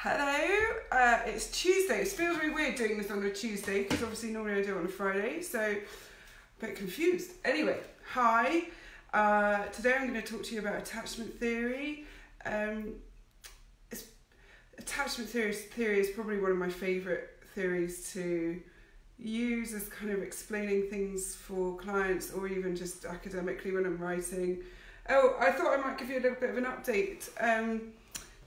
Hello, it's Tuesday. It feels really weird doing this on a Tuesday because obviously normally I do it on a Friday, so a bit confused. Anyway, hi. Today I'm going to talk to you about attachment theory. Attachment theory is probably one of my favourite theories to use as kind of explaining things for clients or even just academically when I'm writing. Oh, I thought I might give you a little bit of an update.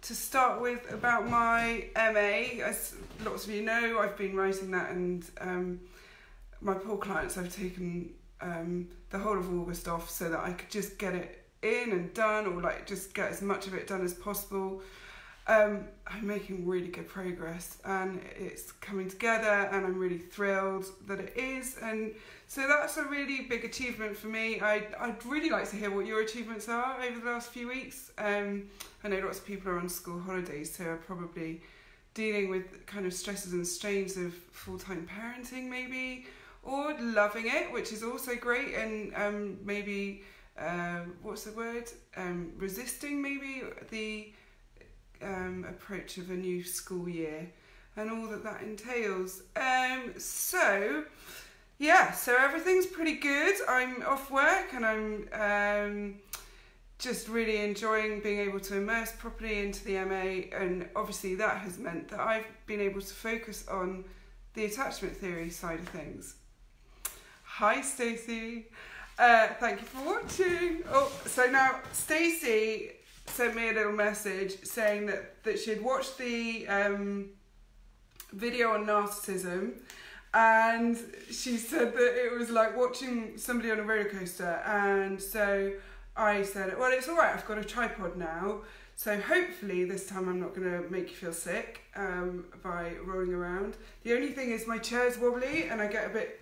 To start with, about my MA, as lots of you know, I've been writing that, and my poor clients, I've taken the whole of August off so that I could just get it in and done, or like just get as much of it done as possible. I'm making really good progress and it's coming together, and I'm really thrilled that it is, and so that's a really big achievement for me. I'd really like to hear what your achievements are over the last few weeks. I know lots of people are on school holidays, so are probably dealing with kind of stresses and strains of full-time parenting maybe, or loving it, which is also great, and maybe, what's the word, resisting maybe the approach of a new school year and all that entails. So everything's pretty good. I'm off work and I'm just really enjoying being able to immerse properly into the MA, and obviously that has meant that I've been able to focus on the attachment theory side of things. Hi Stacey, thank you for watching. Oh, so now Stacey sent me a little message saying that she had watched the video on narcissism, and she said that it was like watching somebody on a roller coaster, and so I said, well, it's all right, I've got a tripod now, so hopefully this time I'm not going to make you feel sick by rolling around. The only thing is my chair's wobbly and I get a bit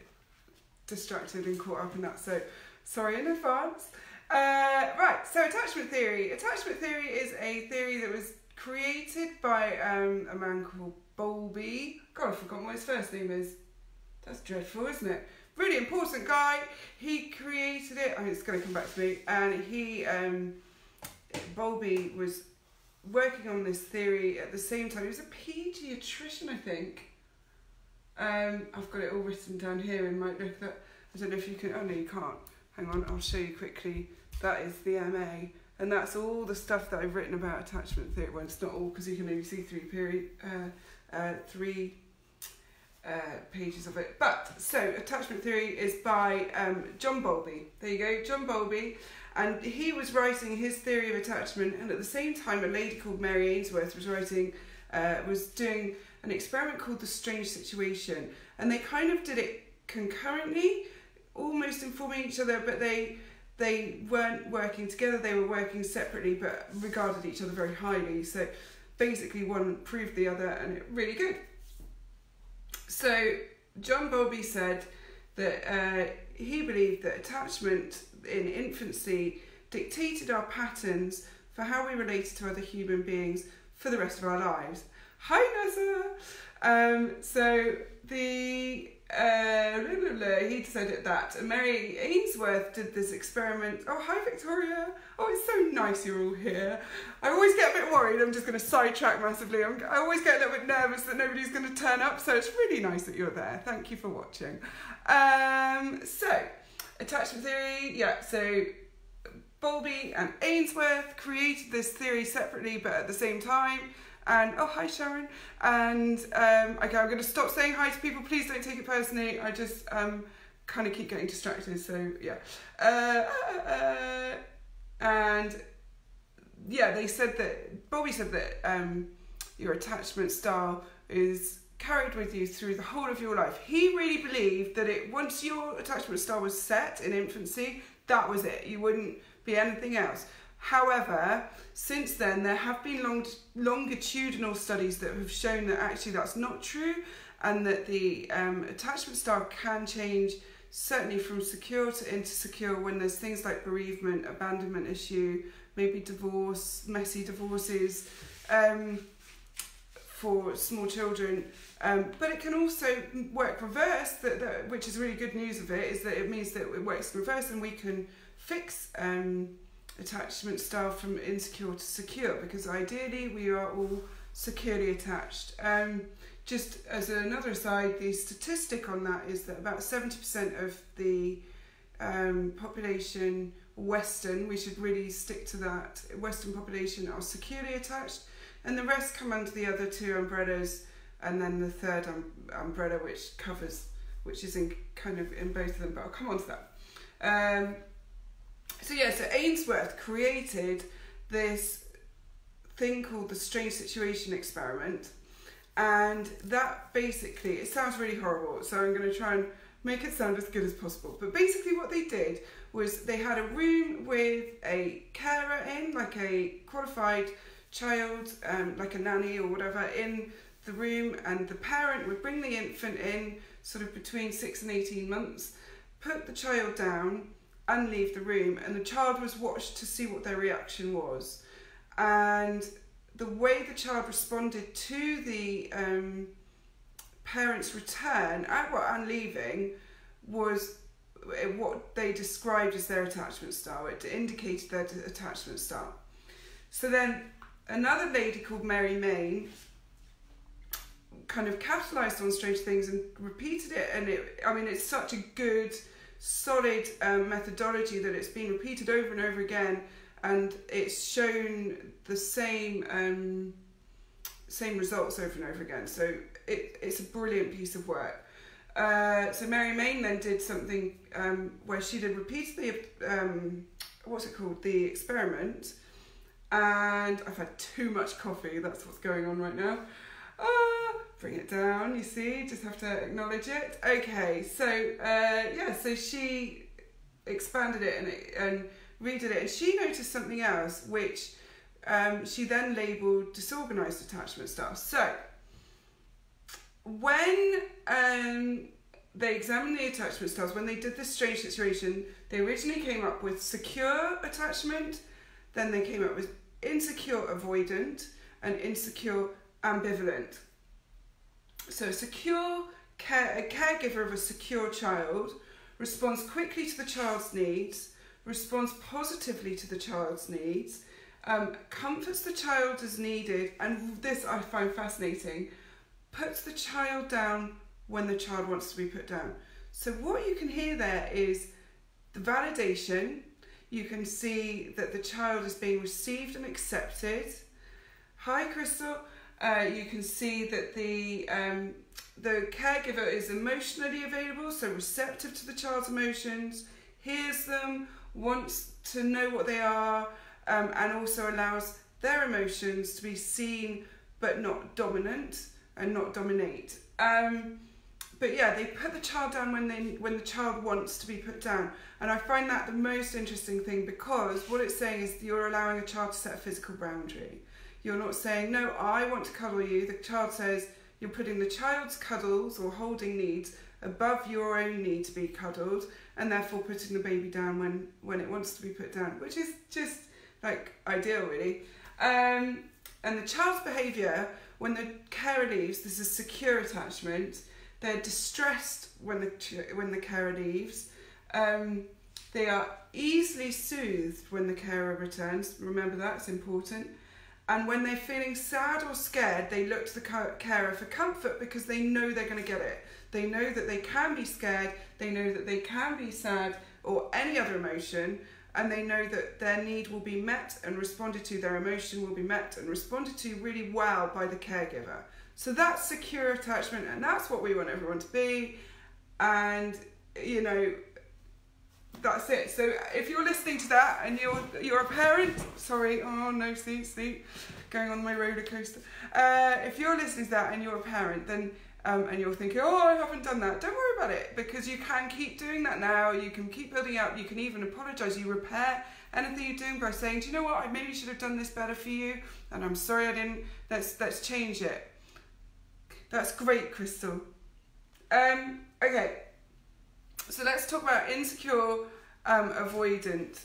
distracted and caught up in that, so sorry in advance. Right, so attachment theory. Attachment theory is a theory that was created by a man called Bowlby. God, I've forgotten what his first name is. That's dreadful, isn't it? Really important guy. He created it. Oh, it's going to come back to me. And he, Bowlby was working on this theory at the same time. He was a paediatrician, I think. I've got it all written down here in my look. That I don't know if you can. Oh no, you can't. Hang on, I'll show you quickly. That is the MA, and that's all the stuff that I've written about attachment theory. Well, it's not all because you can only see three pages of it. But so attachment theory is by John Bowlby. There you go, John Bowlby, and he was writing his theory of attachment, and at the same time, a lady called Mary Ainsworth was doing an experiment called the Strange Situation, and they kind of did it concurrently, almost informing each other, but they weren't working together, they were working separately but regarded each other very highly. So basically one proved the other, and it really good. So John Bowlby said that he believed that attachment in infancy dictated our patterns for how we related to other human beings for the rest of our lives. Hi Nessa! So the he said that. And Mary Ainsworth did this experiment. Oh, hi Victoria. Oh, it's so nice you're all here. I always get a bit worried. I'm just going to sidetrack massively. I always get a little bit nervous that nobody's going to turn up, so it's really nice that you're there. Thank you for watching. So, attachment theory. Yeah, so Bowlby and Ainsworth created this theory separately but at the same time. And oh, hi Sharon. And okay, I'm going to stop saying hi to people. Please don't take it personally. I just kind of keep getting distracted. So yeah. And yeah, they said that Bowlby said that your attachment style is carried with you through the whole of your life. He really believed that once your attachment style was set in infancy, that was it. You wouldn't be anything else. However, since then, there have been longitudinal studies that have shown that actually that's not true, and that the attachment style can change, certainly from secure to insecure, when there's things like bereavement, abandonment issue, maybe divorce, messy divorces for small children. But it can also work reverse, which is really good news of it, is that it means that it works in reverse and we can fix attachment style from insecure to secure, because ideally we are all securely attached. Just as another aside, the statistic on that is that about 70% of the population, Western, we should really stick to that, Western population are securely attached, and the rest come under the other two umbrellas, and then the third umbrella which is in kind of in both of them, but I'll come on to that. So Ainsworth created this thing called the Strange Situation Experiment, and that basically, it sounds really horrible, so I'm going to try and make it sound as good as possible. But basically what they did was they had a room with a carer in, like a qualified child, like a nanny or whatever, in the room, and the parent would bring the infant in sort of between 6 and 18 months, put the child down and leave the room, and the child was watched to see what their reaction was. And the way the child responded to the parents' return and leaving was what they described as their attachment style. It indicated their attachment style. So then another lady called Mary Main kind of capitalised on Strange Things and repeated it, and it's such a good, solid methodology that it's been repeated over and over again, and it's shown the same results over and over again. So it's a brilliant piece of work. So Mary Main then did something where she did repeatedly the experiment, and I've had too much coffee, that's what's going on right now. Bring it down, you see, just have to acknowledge it. Okay, so she expanded it and redid it, and she noticed something else, which she then labelled disorganised attachment style. So when they examined the attachment styles, when they did this Strange Situation, they originally came up with secure attachment, then they came up with insecure avoidant, and insecure ambivalent. So a caregiver of a secure child responds quickly to the child's needs, responds positively to the child's needs, comforts the child as needed, and this I find fascinating, puts the child down when the child wants to be put down. So what you can hear there is the validation. You can see that the child is being received and accepted. Hi, Crystal. You can see that the caregiver is emotionally available, so receptive to the child's emotions, hears them, wants to know what they are, and also allows their emotions to be seen but not dominant and not dominate. But yeah, they put the child down when the child wants to be put down. And I find that the most interesting thing, because what it's saying is you're allowing a child to set a physical boundary. You're not saying, no, I want to cuddle you. The child says you're putting the child's cuddles or holding needs above your own need to be cuddled, and therefore putting the baby down when it wants to be put down, which is just like ideal, really. And the child's behaviour when the carer leaves, this is secure attachment. They're distressed when the carer leaves. They are easily soothed when the carer returns. Remember that, it's important. And when they're feeling sad or scared, they look to the carer for comfort, because they know they're going to get it. They know that they can be scared, they know that they can be sad or any other emotion, and they know that their need will be met and responded to, their emotion will be met and responded to really well by the caregiver. So that's secure attachment, and that's what we want everyone to be. And, you know, that's it. So if you're listening to that and you're a parent, sorry, oh no, see, going on my roller coaster. If you're listening to that and you're a parent, then and you're thinking, oh, I haven't done that, don't worry about it, because you can keep doing that now. You can keep building up. You can even apologise. You repair anything you're doing by saying, do you know what, I maybe should have done this better for you, and I'm sorry I didn't. Let's change it. That's great, Crystal. Okay. So let's talk about insecure, avoidant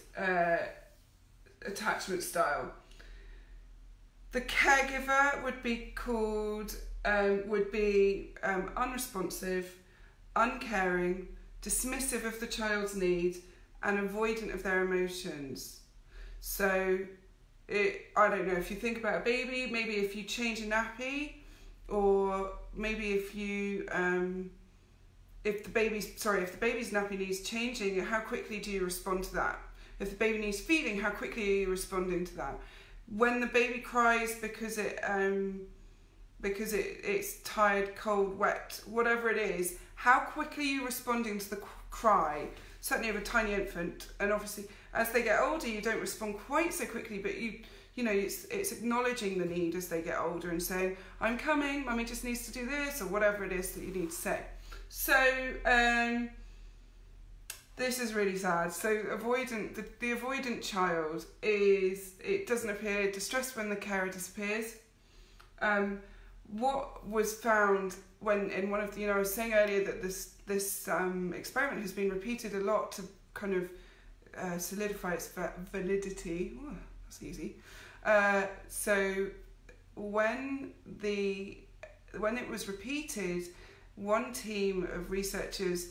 attachment style. The caregiver would be called, unresponsive, uncaring, dismissive of the child's needs, and avoidant of their emotions. So I don't know, if you think about a baby, maybe if you change a nappy, or maybe if you if the baby's nappy needs changing, how quickly do you respond to that? If the baby needs feeding, how quickly are you responding to that? When the baby cries because it's tired, cold, wet, whatever it is, how quickly are you responding to the cry? Certainly of a tiny infant, and obviously as they get older you don't respond quite so quickly, but you know, it's acknowledging the need as they get older and saying, I'm coming, mummy just needs to do this, or whatever it is that you need to say. So this is really sad. So the avoidant child it doesn't appear distressed when the carer disappears. What was found when in one of the, I was saying earlier that this experiment has been repeated a lot to kind of solidify its validity. Ooh, that's easy. So when it was repeated, one team of researchers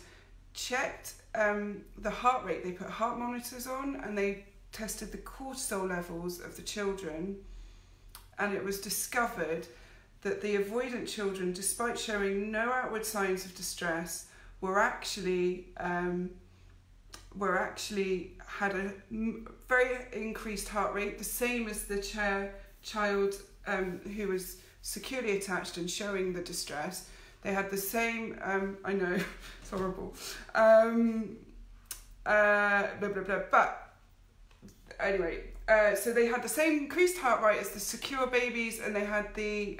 checked the heart rate. They put heart monitors on and they tested the cortisol levels of the children, and it was discovered that the avoidant children, despite showing no outward signs of distress, were actually had a very increased heart rate, the same as the child who was securely attached and showing the distress. They had the same, I know, it's horrible, blah, blah, blah, but anyway, so they had the same increased heart rate as the secure babies, and they had the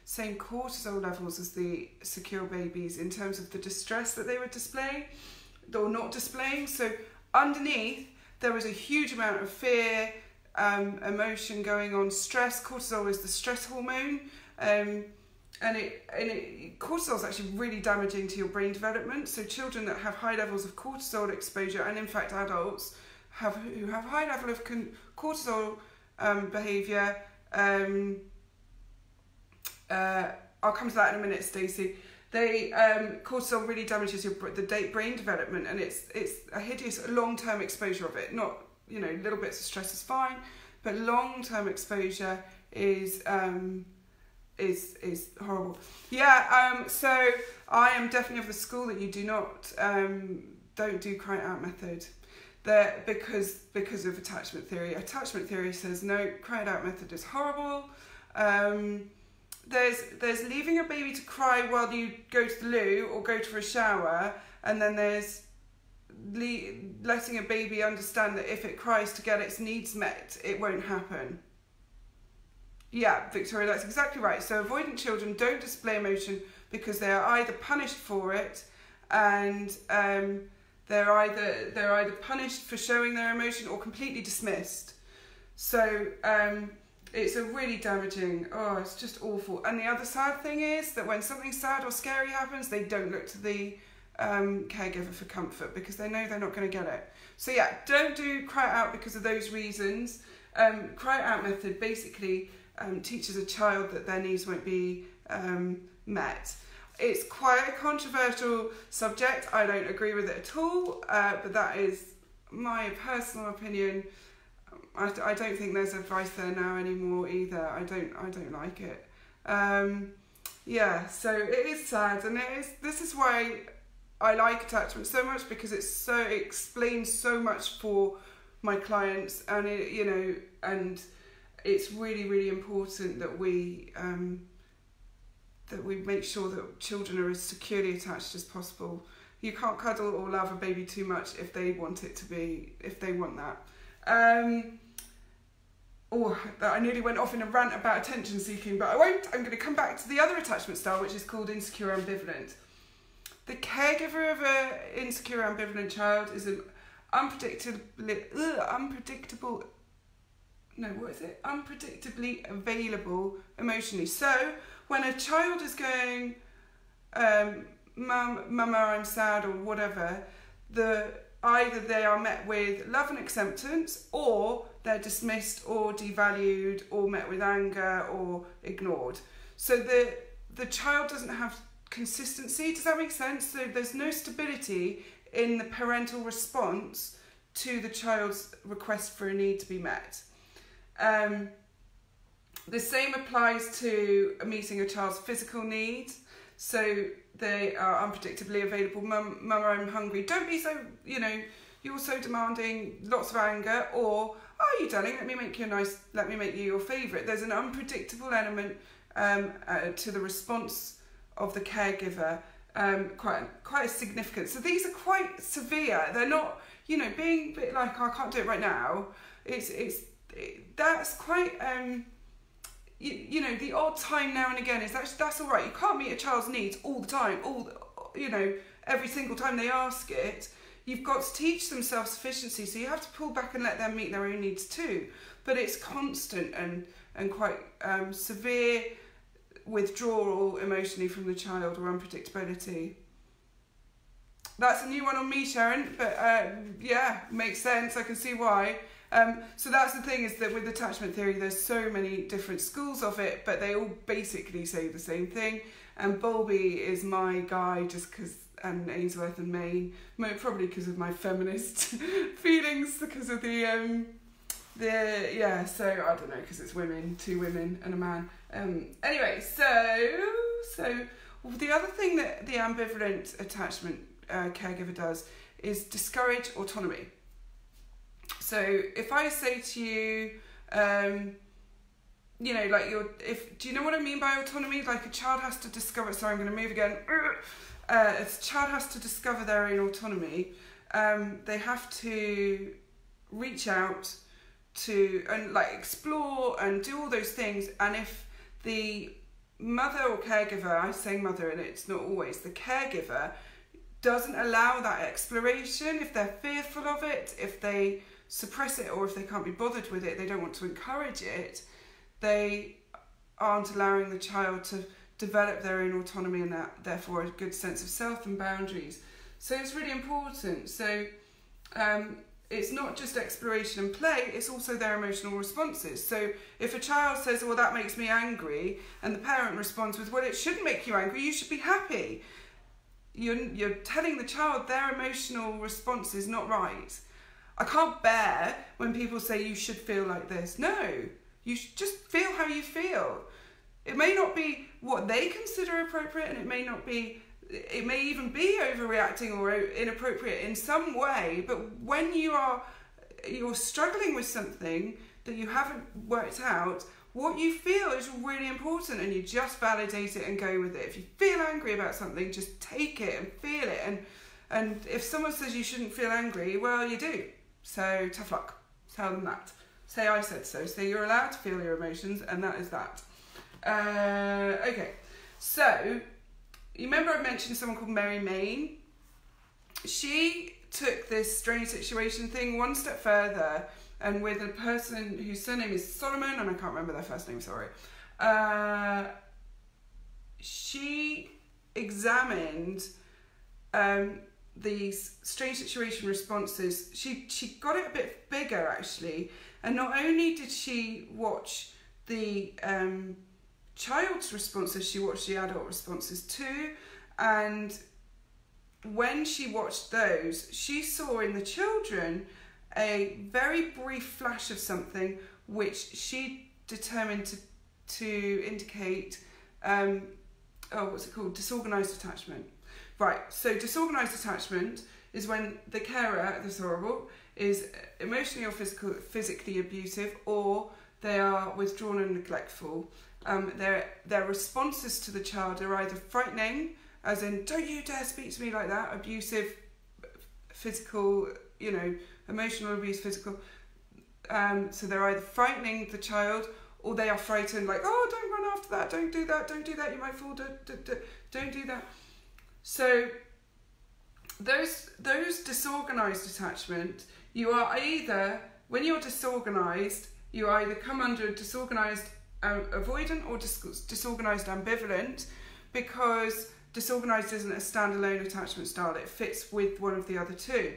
same cortisol levels as the secure babies in terms of the distress that they were displaying or not displaying. So underneath there was a huge amount of fear, emotion going on, stress. Cortisol is the stress hormone, and cortisol is actually really damaging to your brain development. So children that have high levels of cortisol exposure, and in fact adults who have high level of cortisol behaviour, I'll come to that in a minute, Stacey. Cortisol really damages the brain development, and it's a hideous long-term exposure of it. Not, little bits of stress is fine, but long-term exposure is horrible. Yeah. So I am definitely of the school that you don't do cry it out method. Because of attachment theory. Attachment theory says no, cry it out method is horrible. There's leaving a baby to cry while you go to the loo or go for a shower, and then there's letting a baby understand that if it cries to get its needs met, it won't happen. Yeah, Victoria, that's exactly right. So avoidant children don't display emotion because they are either punished for it, and they're either punished for showing their emotion or completely dismissed. So it's a really damaging, it's just awful. And the other sad thing is that when something sad or scary happens, they don't look to the caregiver for comfort because they know they're not going to get it. So yeah, don't do cry it out because of those reasons. Cry it out method basically teaches a child that their needs won't be met. It's quite a controversial subject. I don't agree with it at all, but that is my personal opinion. I don't think there's advice there now anymore either. I don't like it. Yeah, so it is sad, and this is why I like attachment so much, because it explains so much for my clients, and and it's really, really important that we make sure that children are as securely attached as possible. You can't cuddle or love a baby too much if they want that. I nearly went off in a rant about attention seeking, but I won't. I'm going to come back to the other attachment style, which is called insecure ambivalent. The caregiver of an insecure ambivalent child is an unpredictably available emotionally. So when a child is going, Mama, I'm sad, or whatever, either they are met with love and acceptance, or they're dismissed or devalued or met with anger or ignored. So the child doesn't have consistency. Does that make sense? So there's no stability in the parental response to the child's request for a need to be met. The same applies to meeting a child's physical needs. So they are unpredictably available. Mum, I'm hungry. Don't be so, you're so demanding, lots of anger. Or, oh, you darling, let me make you your favourite. There's an unpredictable element to the response of the caregiver, quite significant. So these are quite severe. They're not, being a bit like, oh, I can't do it right now. That's quite, the odd time now and again that's all right. You can't meet a child's needs all the time, every single time they ask it. You've got to teach them self-sufficiency, so you have to pull back and let them meet their own needs too. But it's constant and quite severe withdrawal emotionally from the child, or unpredictability. That's a new one on me, Sharon, but yeah, makes sense. I can see why. So that's the thing, is that with attachment theory, there's so many different schools of it, but they all basically say the same thing. And Bowlby is my guy, just because, and Ainsworth and Main, probably because of my feminist feelings, because of so I don't know, because it's women, 2 women and a man. Anyway, so the other thing that the ambivalent attachment caregiver does is discourage autonomy. So if I say to you, do you know what I mean by autonomy? Like a child has to discover, sorry, I'm going to move again. A child has to discover their own autonomy. They have to reach out to and explore and do all those things. And if the mother or caregiver, I say mother and it's not always, the caregiver doesn't allow that exploration, if they're fearful of it, if they suppress it, or if they can't be bothered with it, they don't want to encourage it, they aren't allowing the child to develop their own autonomy and therefore a good sense of self and boundaries. So it's really important. So it's not just exploration and play, it's also their emotional responses. So if a child says, well, that makes me angry, and the parent responds with, well, it shouldn't make you angry, you should be happy. You're telling the child their emotional response is not right. I can't bear when people say you should feel like this. No, you should just feel how you feel. It may not be what they consider appropriate, and it may even be overreacting or inappropriate in some way, but when you're struggling with something that you haven't worked out, what you feel is really important, and you just validate it and go with it. If you feel angry about something, just take it and feel it. And if someone says you shouldn't feel angry, well, you do. So tough luck. Tell them that. Say I said so. Say you're allowed to feel your emotions, and that is that. Okay, so you remember I mentioned someone called Mary Main? She took this strange situation thing one step further, and with a person whose surname is Solomon, and I can't remember their first name, sorry. She examined these strange situation responses. She got it a bit bigger, actually, and not only did she watch the child's responses, she watched the adult responses too, and when she watched those, she saw in the children a very brief flash of something which she determined to indicate disorganised attachment. Right, so disorganised attachment is when the carer, this is horrible, is emotionally or physically abusive, or they are withdrawn and neglectful. Their responses to the child are either frightening, as in, don't you dare speak to me like that, abusive, physical, emotional abuse, physical. So they're either frightening the child, or they are frightened, like, oh, don't run after that, don't do that, you might fall, don't do that. So those disorganised attachment, you are either, when you're disorganised, you either come under disorganised avoidant or disorganised ambivalent, because disorganised isn't a standalone attachment style, it fits with one of the other two.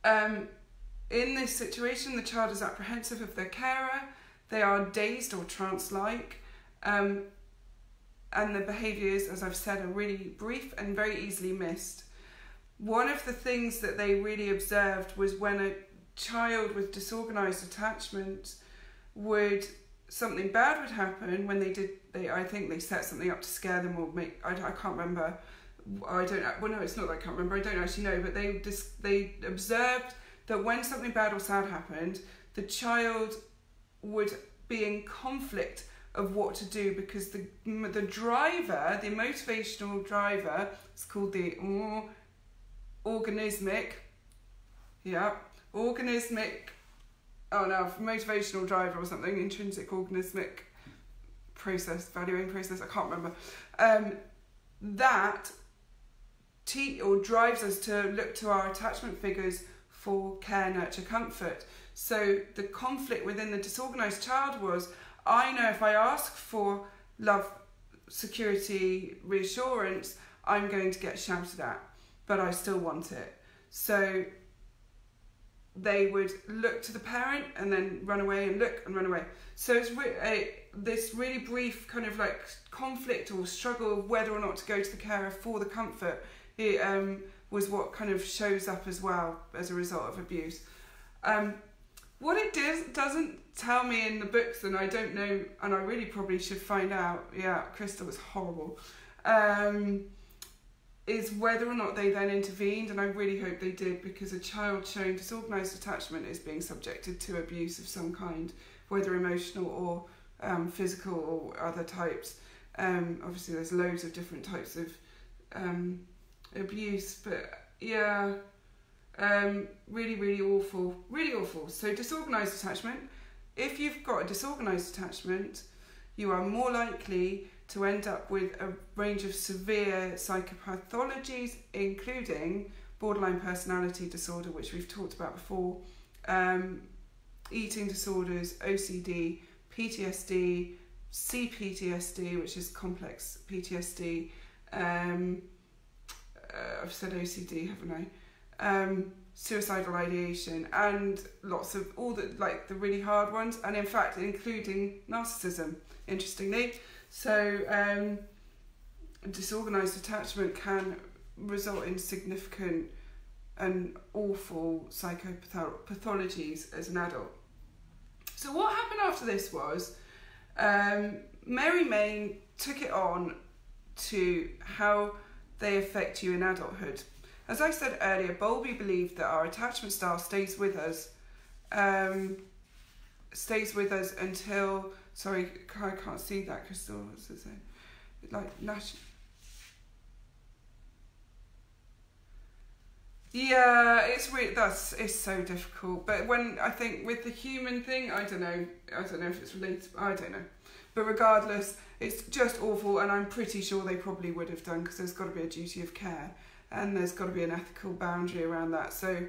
In this situation, the child is apprehensive of their carer, they are dazed or trance-like, and the behaviours, as I've said, are really brief and very easily missed. One of the things that they really observed was when a child with disorganized attachment something bad would happen when I think they set something up to scare them or make, I can't remember. It's not that I can't remember, I don't actually know, but they observed that when something bad or sad happened, the child would be in conflict of what to do, because the driver, the motivational driver, it's called the motivational driver or something, intrinsic organismic process, valuing process, I can't remember, that drives us to look to our attachment figures for care, nurture, comfort. So the conflict within the disorganized child was, I know if I ask for love, security, reassurance, I'm going to get shouted at, but I still want it. So they would look to the parent and then run away and look and run away. So it's this really brief kind of like conflict or struggle of whether or not to go to the carer for the comfort. It was what kind of shows up as well as a result of abuse. What it doesn't tell me in the books, and I don't know, and I really probably should find out, Crystal was horrible, is whether or not they then intervened, and I really hope they did, because a child showing disorganised attachment is being subjected to abuse of some kind, whether emotional or physical or other types. Obviously there's loads of different types of abuse, but really, really awful, really awful. So disorganised attachment, if you've got a disorganised attachment, you are more likely to end up with a range of severe psychopathologies, including borderline personality disorder, which we've talked about before, eating disorders, OCD, PTSD, CPTSD, which is complex PTSD, I've said OCD, haven't I? Suicidal ideation, and lots of all the really hard ones, and in fact including narcissism, interestingly. So disorganised attachment can result in significant and awful psychopathologies as an adult. So what happened after this was Mary Main took it on to how they affect you in adulthood. As I said earlier, Bowlby believed that our attachment style stays with us until, sorry, I can't see that, Crystal, what's it say? It's so difficult. But when, I think with the human thing, I don't know if it's related, I don't know. But regardless, it's just awful, and I'm pretty sure they probably would have done, because there's got to be a duty of care. And there's got to be an ethical boundary around that. So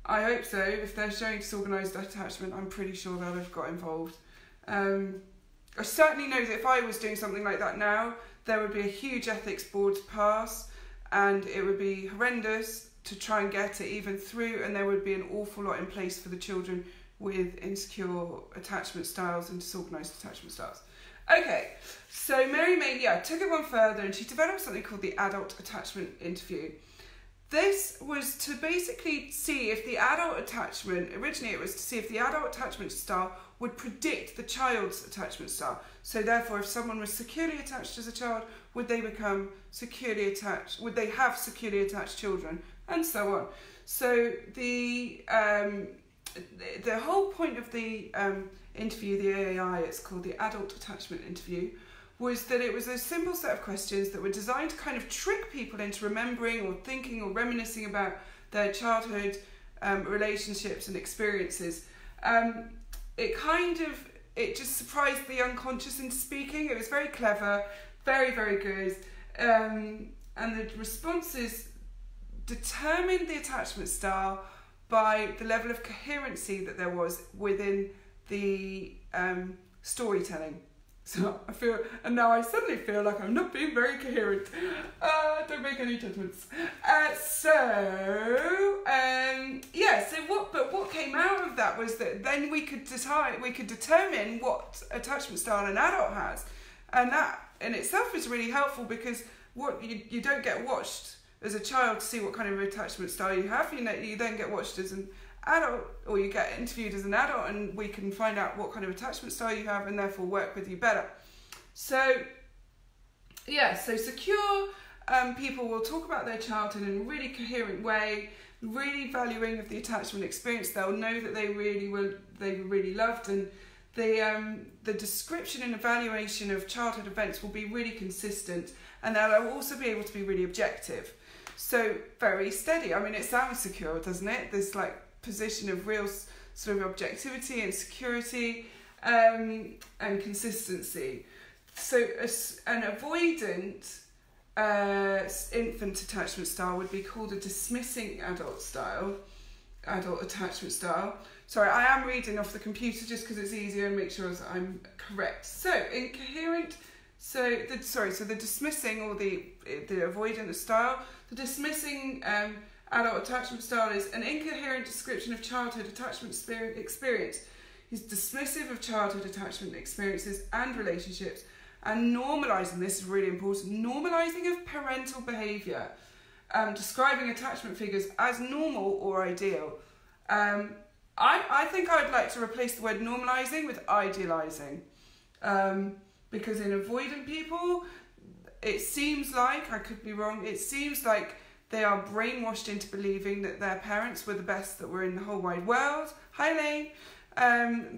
I hope so. If they're showing disorganised attachment, I'm pretty sure they'll have got involved. I certainly know that if I was doing something like that now, there would be a huge ethics board to pass, and it would be horrendous to try and get it even through, and there would be an awful lot in place for the children with insecure attachment styles and disorganised attachment styles. Okay, so Mary Main, took it one further, and she developed something called the adult attachment interview. This was to basically see if the adult attachment, originally it was to see if the adult attachment style would predict the child's attachment style. So therefore, if someone was securely attached as a child, would they become securely attached? Would they have securely attached children? And so on. So the whole point of the interview, the AAI, it's called the Adult Attachment Interview, was that it was a simple set of questions that were designed to kind of trick people into remembering or thinking or reminiscing about their childhood relationships and experiences. It just surprised the unconscious into speaking. It was very clever, very, very good. And the responses determined the attachment style by the level of coherency that there was within the storytelling. So now I suddenly feel like I'm not being very coherent. Don't make any judgments. What came out of that was that then we could determine what attachment style an adult has, and that in itself is really helpful, because what you don't get watched as a child to see what kind of attachment style you have. You then get watched as an adult, or you get interviewed as an adult, and we can find out what kind of attachment style you have and therefore work with you better. So yeah, so secure people will talk about their childhood in a really coherent way, really valuing of the attachment experience. They'll know that they were really loved, and the description and evaluation of childhood events will be really consistent, and they'll also be able to be really objective. So very steady. I mean, it sounds secure, doesn't it? This like position of real sort of objectivity and security and consistency. So an avoidant infant attachment style would be called a dismissing adult attachment style. Sorry, I am reading off the computer just because it's easier and make sure that I'm correct. So incoherent, the dismissing or the avoidant style, the dismissing adult attachment style is an incoherent description of childhood attachment experience. He's dismissive of childhood attachment experiences and relationships, and normalising, this is really important, normalising of parental behaviour, describing attachment figures as normal or ideal. I think I'd like to replace the word normalising with idealising, because in avoidant people, it seems like, I could be wrong, it seems like they are brainwashed into believing that their parents were the best that were in the whole wide world. Hi, Lane.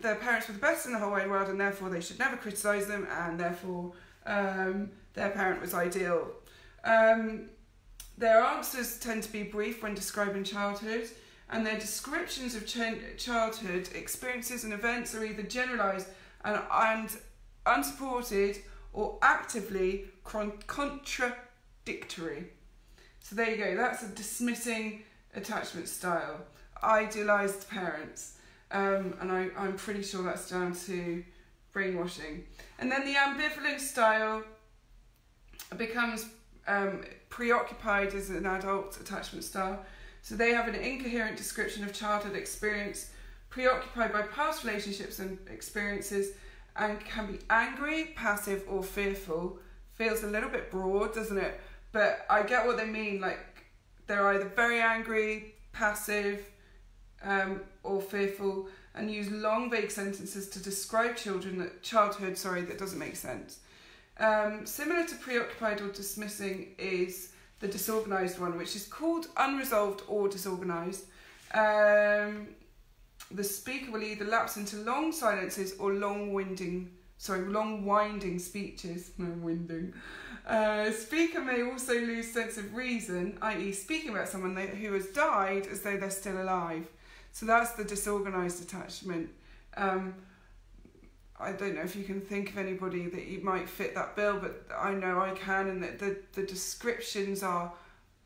Their parents were the best in the whole wide world, and therefore they should never criticise them, and therefore their parent was ideal. Their answers tend to be brief when describing childhood, and their descriptions of childhood experiences and events are either generalised and unsupported or actively contradictory. So there you go, that's a dismissing attachment style. Idealised parents. And I'm pretty sure that's down to brainwashing. And then the ambivalent style becomes preoccupied as an adult attachment style. So they have an incoherent description of childhood experience, preoccupied by past relationships and experiences, and can be angry, passive, or fearful. Feels a little bit broad, doesn't it? But I get what they mean, like they're either very angry, passive, or fearful, and use long vague sentences to describe childhood that doesn't make sense. Similar to preoccupied or dismissing is the disorganised one, which is called unresolved or disorganised. The speaker will either lapse into long silences or long winding speeches. Speaker may also lose sense of reason, i.e. speaking about someone who has died as though they're still alive. So that's the disorganised attachment. I don't know if you can think of anybody that you might fit that bill, but I know I can, and that the descriptions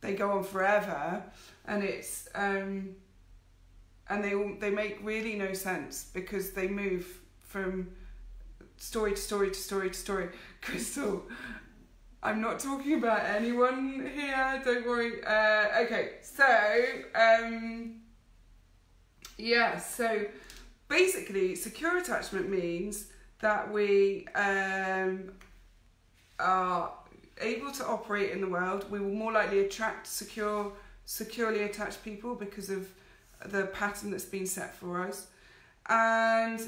they go on forever, and it's and they make really no sense because they move from story to story to story to story. Crystal, I'm not talking about anyone here, don't worry. Okay, so so basically secure attachment means that we are able to operate in the world. We will more likely attract securely attached people because of the pattern that's been set for us, and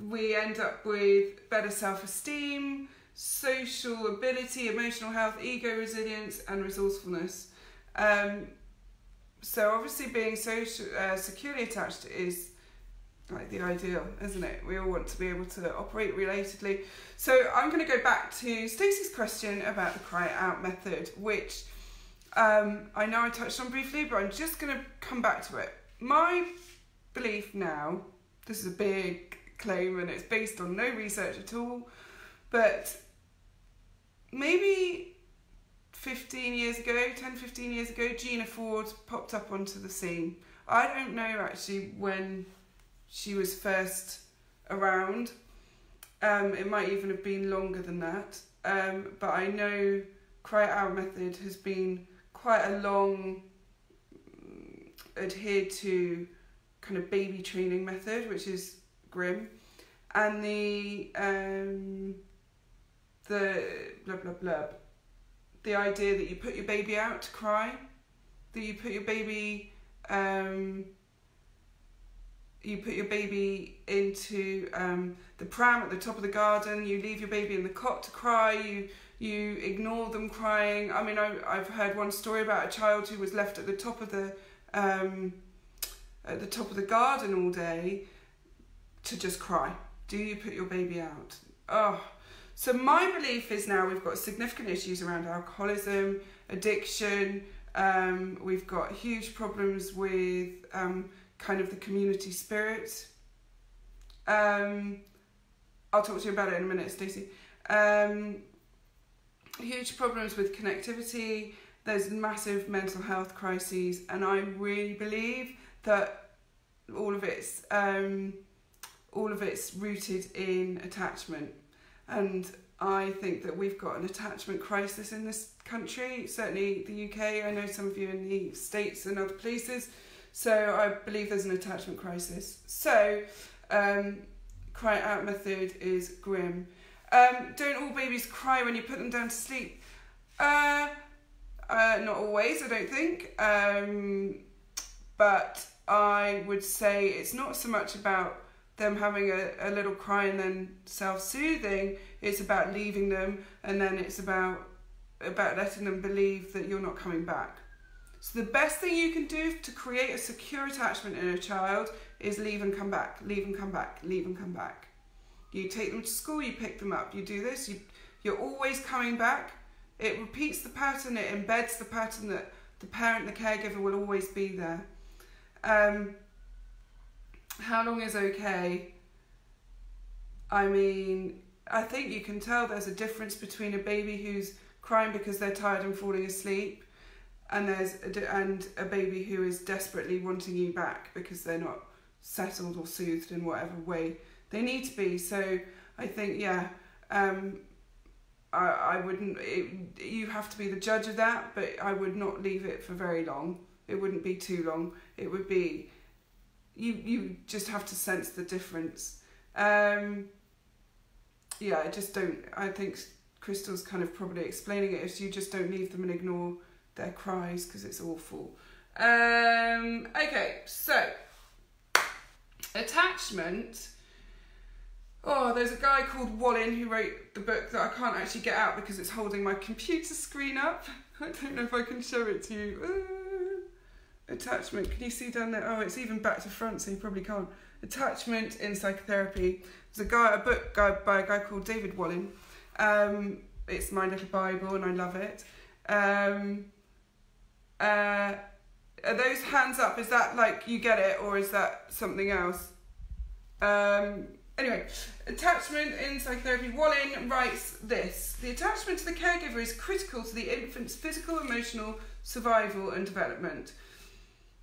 we end up with better self-esteem, social ability, emotional health, ego resilience, and resourcefulness. So obviously being securely attached is like the ideal, isn't it? We all want to be able to operate relatedly. So I'm going to go back to Stacey's question about the cry it out method, which I know I touched on briefly, but I'm just going to come back to it. My belief now, this is a big claim and it's based on no research at all, but maybe 10-15 years ago, Gina Ford popped up onto the scene. I don't know actually when she was first around. It might even have been longer than that. But I know cry it out method has been quite a long adhered to kind of baby training method, which is grim. And the blah blah blah. The idea that you put your baby out to cry, that you put your baby you put your baby into the pram at the top of the garden, you leave your baby in the cot to cry, you ignore them crying. I mean, I've heard one story about a child who was left at the top of the garden all day to just cry. Do you put your baby out? Oh, so my belief is now we've got significant issues around alcoholism, addiction. We've got huge problems with kind of the community spirit. I'll talk to you about it in a minute, Stacey. Huge problems with connectivity. There's massive mental health crises, and I really believe that all of it's rooted in attachment. And I think that we've got an attachment crisis in this country, certainly the UK. I know some of you in the States and other places. So I believe there's an attachment crisis. So cry it out method is grim. Don't all babies cry when you put them down to sleep? Not always, I don't think. But I would say it's not so much about them having a little cry and then self-soothing. It's about leaving them, and then it's about letting them believe that you're not coming back. So the best thing you can do to create a secure attachment in a child is leave and come back, leave and come back, leave and come back. You take them to school, you pick them up, you do this, you're always coming back. It repeats the pattern, it embeds the pattern that the parent, the caregiver will always be there. How long is okay? I mean, I think you can tell there's a difference between a baby who's crying because they're tired and falling asleep, and a baby who is desperately wanting you back because they're not settled or soothed in whatever way they need to be. So I think, yeah, I wouldn't. You have to be the judge of that, but I would not leave it for very long. It wouldn't be too long. It would be. You just have to sense the difference. Yeah, I just don't. I think Crystal's kind of probably explaining it. If you just don't leave them and ignore their cries because it's awful. Okay, so attachment. Oh, there's a guy called Wallin who wrote the book that I can't actually get out because it's holding my computer screen up. I don't know if I can show it to you. Attachment, can you see down there? Oh, it's even back to front, so you probably can't. Attachment in Psychotherapy. There's a book by a guy called David Wallin. It's my little Bible and I love it. Are those hands up? Is that like you get it, or is that something else? Anyway, attachment in Psychotherapy. Wallin writes this: the attachment to the caregiver is critical to the infant's physical, emotional survival and development.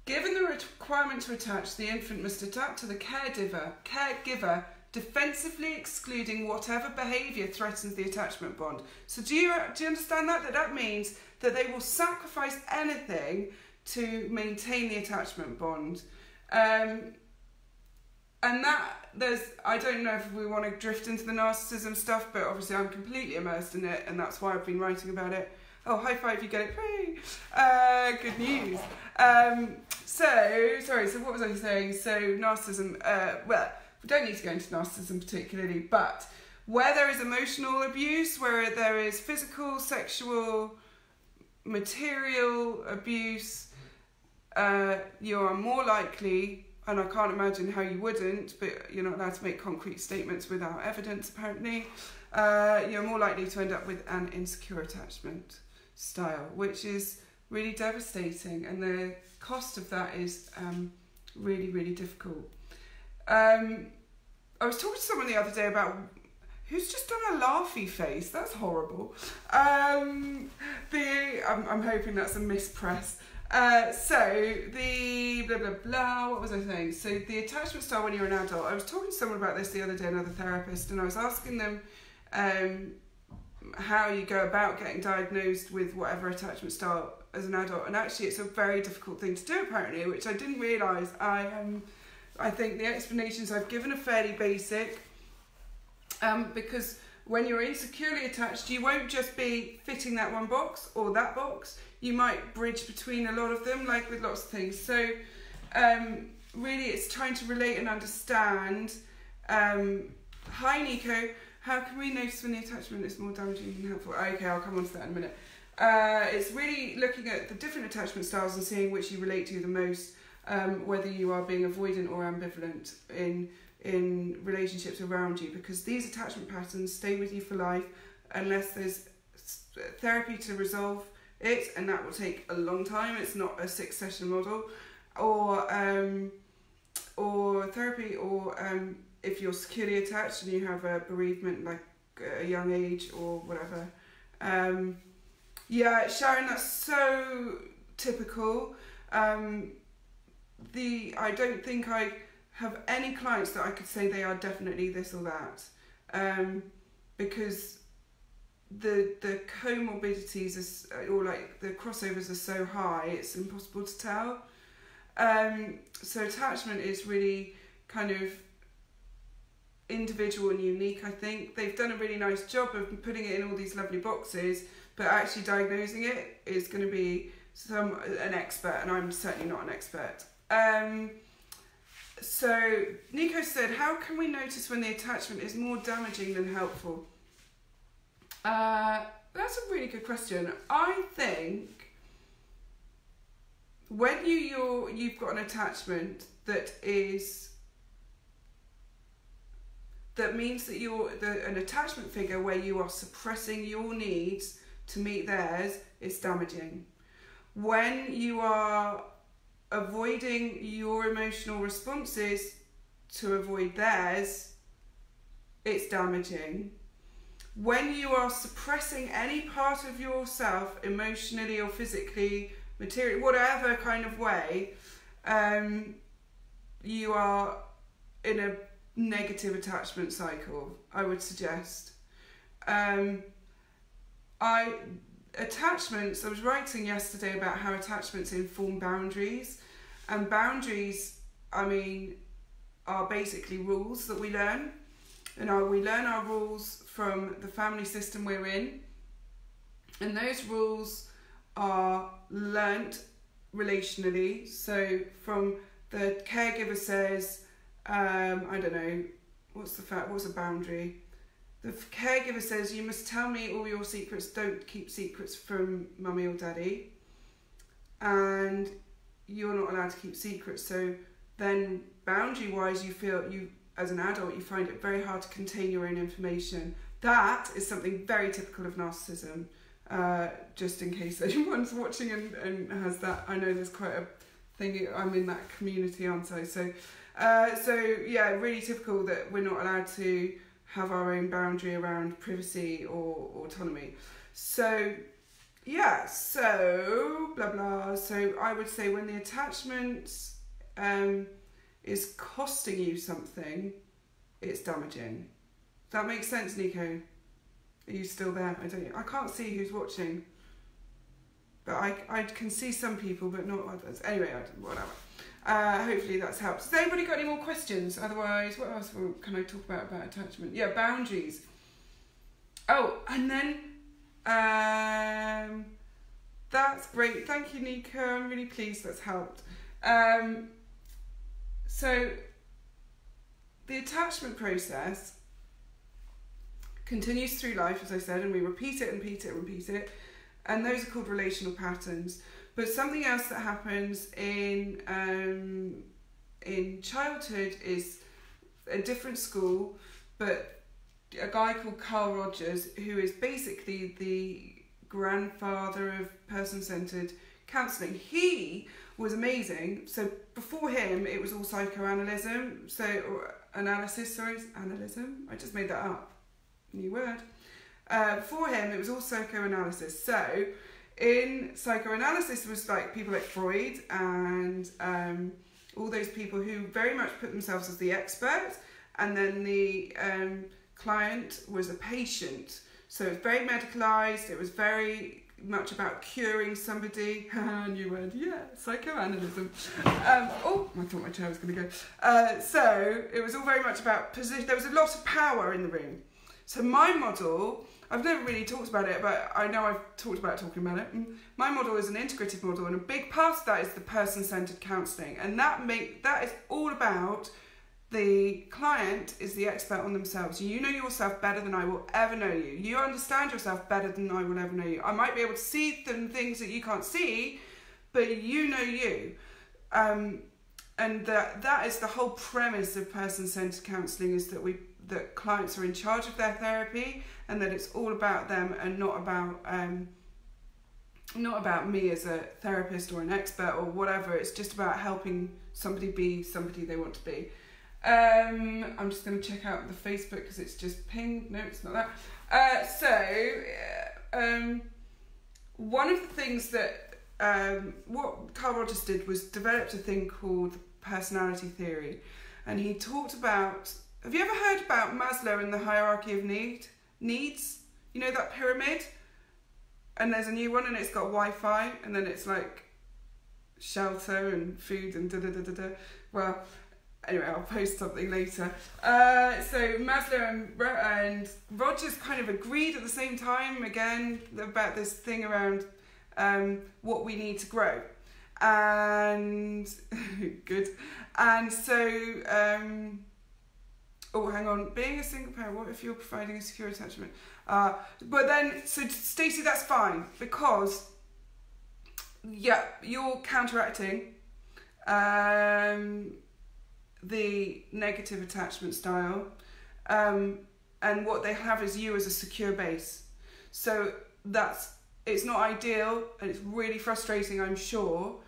Given the requirement to attach, the infant must adapt to the caregiver, defensively excluding whatever behaviour threatens the attachment bond. So do you understand that? That means that they will sacrifice anything to maintain the attachment bond. And that, I don't know if we want to drift into the narcissism stuff, but obviously I'm completely immersed in it, and that's why I've been writing about it. Oh, high five, you get it. Hey. Good news. So what was I saying? So narcissism, well, we don't need to go into narcissism particularly, but where there is emotional abuse, where there is physical, sexual, material abuse, you are more likely, and I can't imagine how you wouldn't, but you're not allowed to make concrete statements without evidence apparently, you're more likely to end up with an insecure attachment style, which is really devastating, and the cost of that is really, really difficult. I was talking to someone the other day about who's just done a laughy face. That's horrible. I'm hoping that's a mispress. So the blah blah blah, what was I saying? So the attachment style when you're an adult. I was talking to someone about this the other day, another therapist, and I was asking them how you go about getting diagnosed with whatever attachment style as an adult, and actually it's a very difficult thing to do apparently, which I didn't realise. I think the explanations I've given are fairly basic, because when you're insecurely attached, you won't just be fitting that one box or that box. You might bridge between a lot of them, like with lots of things. So really it's trying to relate and understand. Hi Nico, how can we notice when the attachment is more damaging than helpful? Okay, I'll come on to that in a minute. It's really looking at the different attachment styles and seeing which you relate to the most, whether you are being avoidant or ambivalent in relationships around you, because these attachment patterns stay with you for life unless there's therapy to resolve it, and that will take a long time. It's not a 6-session model, or therapy, or if you're securely attached and you have a bereavement like a young age or whatever. Yeah, Sharon, that's so typical. I don't think I have any clients that I could say they are definitely this or that, because the comorbidities or like the crossovers are so high, it's impossible to tell. So attachment is really kind of individual and unique. I think they've done a really nice job of putting it in all these lovely boxes, but actually diagnosing it is going to be an expert, and I'm certainly not an expert. So Nico said, how can we notice when the attachment is more damaging than helpful? That's a really good question. I think when you've got an attachment that means that you're an attachment figure where you are suppressing your needs to meet theirs, it's damaging. When you are avoiding your emotional responses to avoid theirs, it's damaging. When you are suppressing any part of yourself emotionally or physically, materially, whatever kind of way, you are in a negative attachment cycle, I would suggest. Attachments, I was writing yesterday about how attachments inform boundaries, and boundaries, I mean, are basically rules that we learn, and we learn our rules from the family system we're in, and those rules are learnt relationally. So from the caregiver says, I don't know, what's a boundary? The caregiver says, you must tell me all your secrets, don't keep secrets from mummy or daddy, and you're not allowed to keep secrets. So then boundary wise, you feel, as an adult, you find it very hard to contain your own information. That is something very typical of narcissism, just in case anyone's watching and has that. I know there's quite a thing, I'm in that community, aren't I? So yeah, really typical that we're not allowed to have our own boundary around privacy or autonomy. So yeah, so blah blah. So I would say when the attachment is costing you something, it's damaging. That makes sense, Nico? Are you still there? I can't see who's watching, but I can see some people, but not others. Anyway, whatever. Hopefully that's helped. Has anybody got any more questions? Otherwise, what else can I talk about attachment? Yeah, boundaries. Oh, and then that's great. Thank you, Nico. I'm really pleased that's helped. So the attachment process continues through life, as I said, and we repeat it and repeat it and repeat it, and those are called relational patterns. But something else that happens in childhood is a different school, but a guy called Carl Rogers, who is basically the grandfather of person-centered counselling. He was amazing. So before him, it was all psychoanalysis. Analysis. I just made that up. New word. Before him, it was all psychoanalysis. So in psychoanalysis was like people like Freud and all those people who very much put themselves as the expert, and then the client was a patient. So it was very medicalised. It was very much about curing somebody. New word, yeah, psychoanalysis. Oh, I thought my chair was going to go. So it was all very much about position. There was a lot of power in the room. So my model, I've never really talked about it, but I know I've talked about talking about it. My model is an integrative model, and a big part of that is the person-centered counselling, and that is all about the client is the expert on themselves. You know yourself better than I will ever know you. You understand yourself better than I will ever know you. I might be able to see things that you can't see, but you know you. And that is the whole premise of person-centered counselling, is that clients are in charge of their therapy, and that it's all about them and not about me as a therapist or an expert or whatever. It's just about helping somebody be somebody they want to be. I'm just going to check out the Facebook because it's just pinged. No, it's not that. One of the things that what Carl Rogers did was developed a thing called personality theory, and he talked about. Have you ever heard about Maslow and the hierarchy of needs? You know that pyramid? And there's a new one, and it's got Wi-Fi, and then it's like shelter and food and da-da-da-da-da. Well, anyway, I'll post something later. So Maslow and Rogers kind of agreed at the same time, again, about this thing around what we need to grow. And good. And so... oh, hang on. Being a single parent, what if you're providing a secure attachment? But then, so Stacey, that's fine, because, yeah, you're counteracting the negative attachment style, and what they have is you as a secure base. So it's not ideal, and it's really frustrating, I'm sure,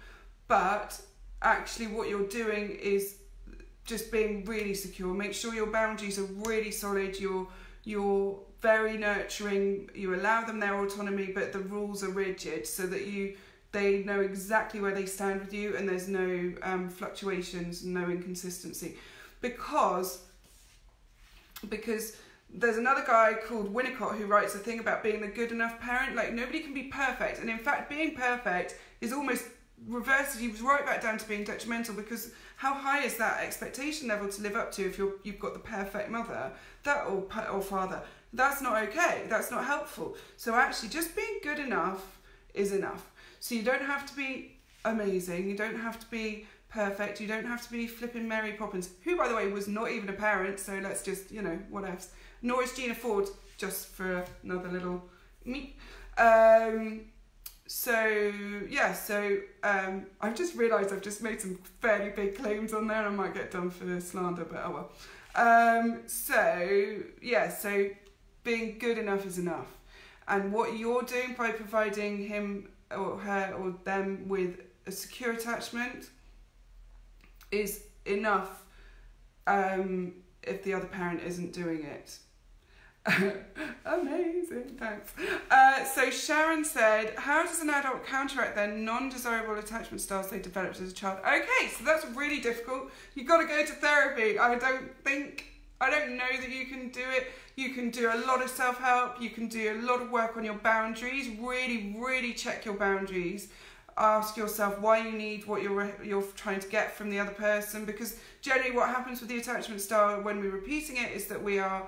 but actually what you're doing is just being really secure. Make sure your boundaries are really solid. You're very nurturing. You allow them their autonomy, but the rules are rigid so that they know exactly where they stand with you, and there's no fluctuations, no inconsistency. Because there's another guy called Winnicott who writes a thing about being the good enough parent. Like, nobody can be perfect, and in fact being perfect is almost reverses you right back down to being detrimental, because how high is that expectation level to live up to if you've got the perfect mother or father? That's not okay. That's not helpful. So actually just being good enough is enough. So you don't have to be amazing, you don't have to be perfect, you don't have to be flipping Mary Poppins, who by the way was not even a parent, so let's just, what else. Nor is Gina Ford, just for another little meet. I've just realised I've just made some fairly big claims on there, and I might get done for slander, but oh well. So being good enough is enough. And what you're doing by providing him or her or them with a secure attachment is enough if the other parent isn't doing it. Amazing, thanks. So Sharon said, how does an adult counteract their non-desirable attachment styles they developed as a child? Okay, so that's really difficult. You've got to go to therapy. I don't know that you can do it. You can do a lot of self-help. You can do a lot of work on your boundaries. Really, really check your boundaries. Ask yourself why you need what you're trying to get from the other person, because generally what happens with the attachment style when we're repeating it is that we're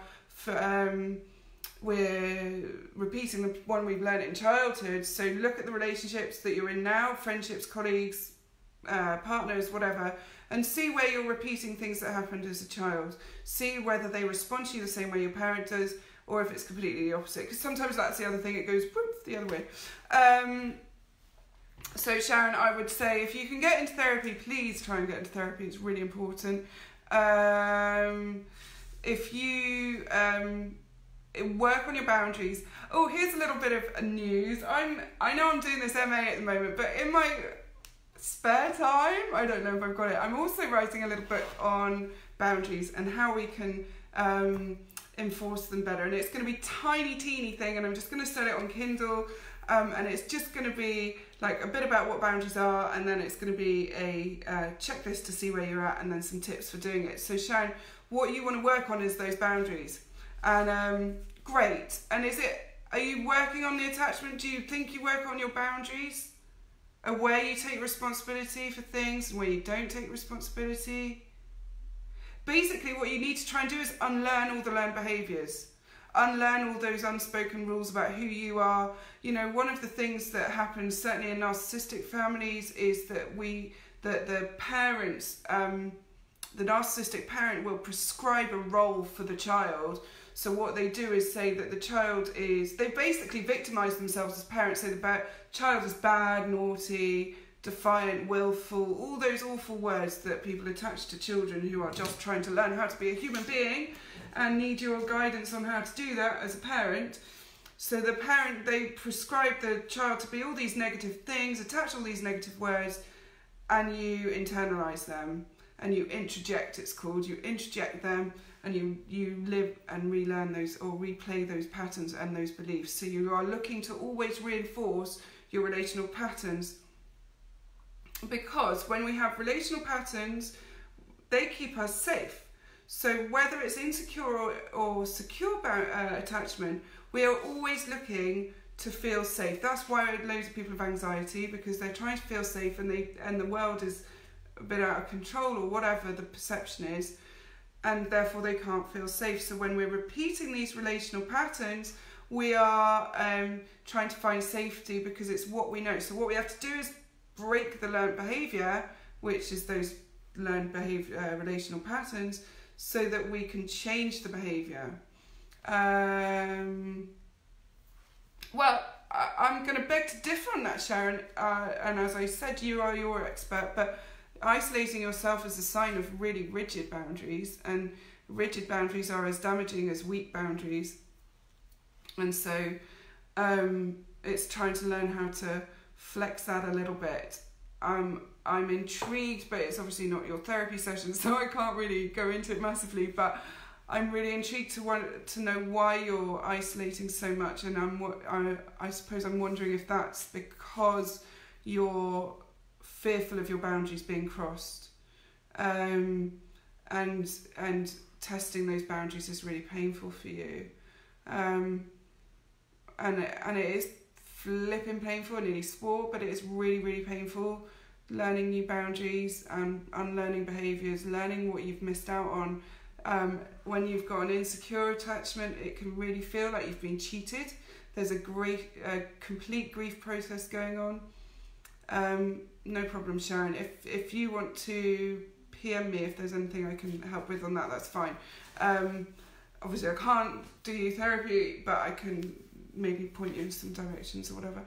repeating the one we've learned in childhood. So look at the relationships that you're in now, friendships, colleagues, partners, whatever, and see where you're repeating things that happened as a child. See whether they respond to you the same way your parent does, or if it's completely the opposite, because sometimes that's the other thing, it goes whoop, the other way. So Sharon, I would say if you can get into therapy, please try and get into therapy. It's really important. If you work on your boundaries. Oh, here's a little bit of news. I know I'm doing this MA at the moment, but in my spare time, I don't know if I've got it, I'm also writing a little book on boundaries and how we can enforce them better. And it's going to be tiny, teeny thing, and I'm just going to sell it on Kindle. And it's just going to be like a bit about what boundaries are, and then it's going to be a checklist to see where you're at, and then some tips for doing it. So Sharon, what you want to work on is those boundaries. And great. And are you working on the attachment? Do you think you work on your boundaries? Where you take responsibility for things and where you don't take responsibility? Basically what you need to try and do is unlearn all the learned behaviours. unlearn all those unspoken rules about who you are. You know, one of the things that happens certainly in narcissistic families is that the parents, the narcissistic parent will prescribe a role for the child. So what they do is say that the child is, they basically victimize themselves as parents, say the child is bad, naughty, defiant, willful, all those awful words that people attach to children who are just trying to learn how to be a human being and need your guidance on how to do that as a parent. So the parent, they prescribe the child to be all these negative things, attach all these negative words, and you internalize them, and you introject, it's called, you introject them, and you live and relearn those or replay those patterns and those beliefs. So you are looking to always reinforce your relational patterns, because when we have relational patterns, they keep us safe. So whether it's insecure or secure attachment, we are always looking to feel safe. That's why loads of people have anxiety, because they're trying to feel safe, and the world is a bit out of control, or whatever the perception is, and therefore they can't feel safe. So when we're repeating these relational patterns, we are trying to find safety because it's what we know. So what we have to do is break the learned behaviour, which is those learned behaviour relational patterns, so that we can change the behaviour. Well, I'm going to beg to differ on that, Sharon, and as I said, you are your expert, but isolating yourself is a sign of really rigid boundaries, and rigid boundaries are as damaging as weak boundaries. And so it's trying to learn how to flex that a little bit. I'm intrigued, but it's obviously not your therapy session, so I can't really go into it massively, but I'm really intrigued to know why you're isolating so much, and I suppose I'm wondering if that's because you're fearful of your boundaries being crossed, and testing those boundaries is really painful for you, and it is flipping painful. I nearly swore, but it is really, really painful. Learning new boundaries and unlearning behaviours, learning what you've missed out on. When you've got an insecure attachment, it can really feel like you've been cheated. There's a complete grief process going on. No problem, Sharon. If you want to PM me if there's anything I can help with on that, that's fine. Obviously I can't do therapy, but I can maybe point you in some directions or whatever.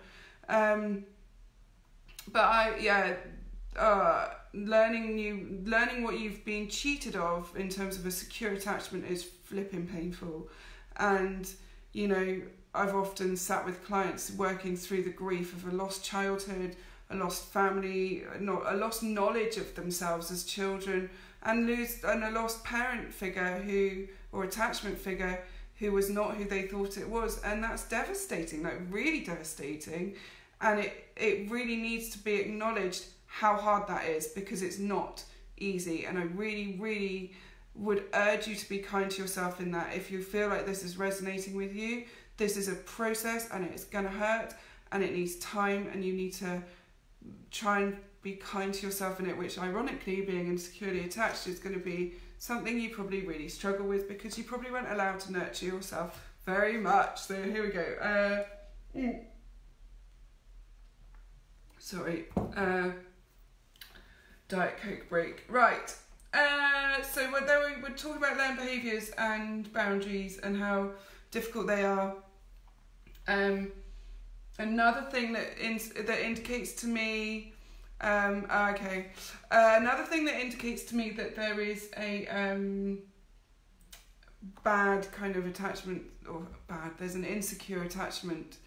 Learning what you've been cheated of in terms of a secure attachment is flipping painful. And you know, I've often sat with clients working through the grief of a lost childhood, a lost family, a lost knowledge of themselves as children, and a lost parent figure or attachment figure who was not who they thought it was. And that's devastating, like really devastating. And it really needs to be acknowledged how hard that is, because it's not easy. And I really, really would urge you to be kind to yourself in that. If you feel like this is resonating with you, this is a process and it's going to hurt and it needs time, and you need to try and be kind to yourself in it, which ironically, being insecurely attached is going to be something you probably really struggle with, because you probably weren't allowed to nurture yourself very much. So here we go. Sorry. Diet Coke break. Right. So we would talk about learned behaviours and boundaries and how difficult they are. Another thing that indicates to me, another thing that indicates to me that there is a bad kind of attachment, there's an insecure attachment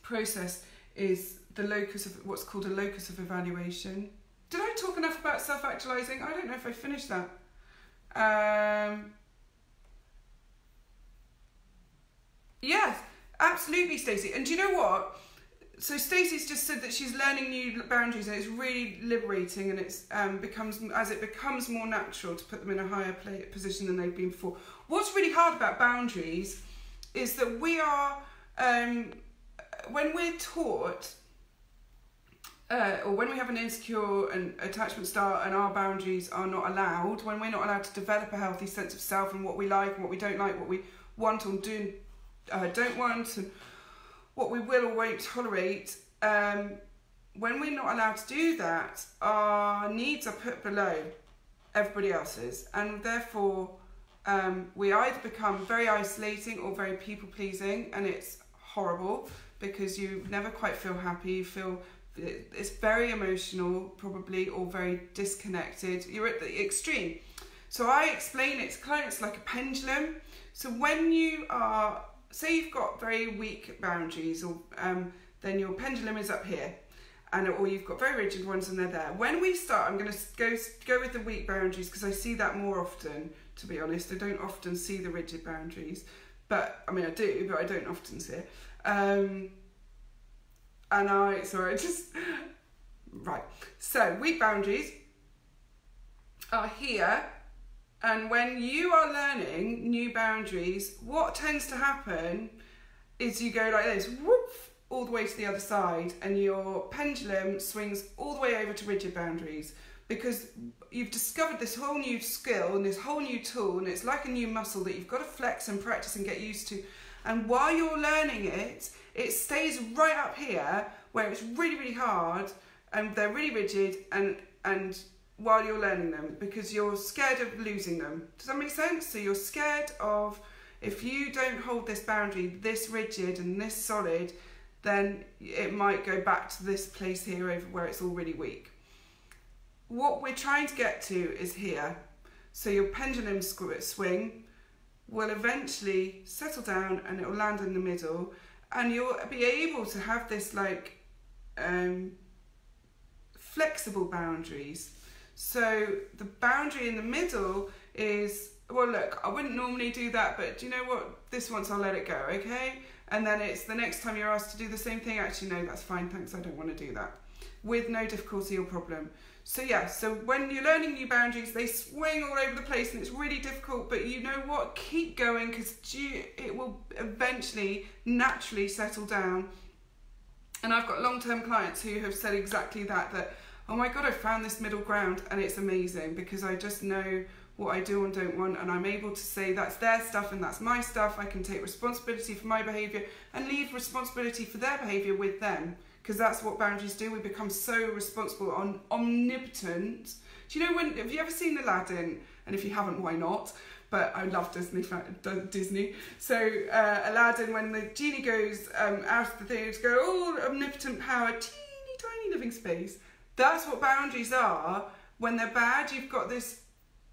process, is the locus of what's called a locus of evaluation. Did I talk enough about self-actualizing? I don't know if I finished that. Yes, absolutely, Stacey. And do you know what? So Stacey's just said that she's learning new boundaries, and it's really liberating, and it's becomes more natural to put them in a higher position than they've been before. What's really hard about boundaries is that we are, when we're taught or when we have an insecure and attachment style and our boundaries are not allowed, when we're not allowed to develop a healthy sense of self and what we like and what we don't like, what we want or don't want, and what we will or won't tolerate, when we're not allowed to do that, our needs are put below everybody else's, and therefore we either become very isolating or very people-pleasing, and it's horrible because you never quite feel happy, you feel it's very emotional probably, or very disconnected. You're at the extreme. So I explain it to clients like a pendulum. So when you are, say you've got very weak boundaries, or then your pendulum is up here, or you've got very rigid ones and they're there. When we start, I'm going to go with the weak boundaries because I see that more often, to be honest. I don't often see the rigid boundaries, but I mean I do, but I don't often see it. Right. So weak boundaries are here, and when you are learning new boundaries, what tends to happen is you go like this, whoop, all the way to the other side, and your pendulum swings all the way over to rigid boundaries, because you've discovered this whole new skill and this whole new tool, and it's like a new muscle that you've got to flex and practice and get used to. And while you're learning it, it stays right up here where it's really, really hard and they're really rigid, and while you're learning them, because you're scared of losing them. Does that make sense? So you're scared of, if you don't hold this boundary this rigid and this solid, then it might go back to this place here over where it's all really weak. What we're trying to get to is here. So your pendulum swing will eventually settle down and it will land in the middle, and you'll be able to have this like flexible boundaries. So the boundary in the middle is, well look, I wouldn't normally do that, but do you know what, this once I'll let it go, okay? And then it's the next time you're asked to do the same thing, actually no, that's fine, thanks, I don't want to do that, with no difficulty or problem. So yeah, so when you're learning new boundaries, they swing all over the place and it's really difficult, but you know what, keep going, because it will eventually naturally settle down. And I've got long-term clients who have said exactly that, oh my God, I found this middle ground, and it's amazing because I just know what I do and don't want, and I'm able to say that's their stuff and that's my stuff. I can take responsibility for my behaviour and leave responsibility for their behaviour with them, because that's what boundaries do. We become so responsible, omnipotent. Do you know have you ever seen Aladdin? And if you haven't, why not? But I love Disney. So Aladdin, when the genie goes out of the thing, to go, oh, omnipotent power, teeny tiny living space. That's what boundaries are. When they're bad, you've got this,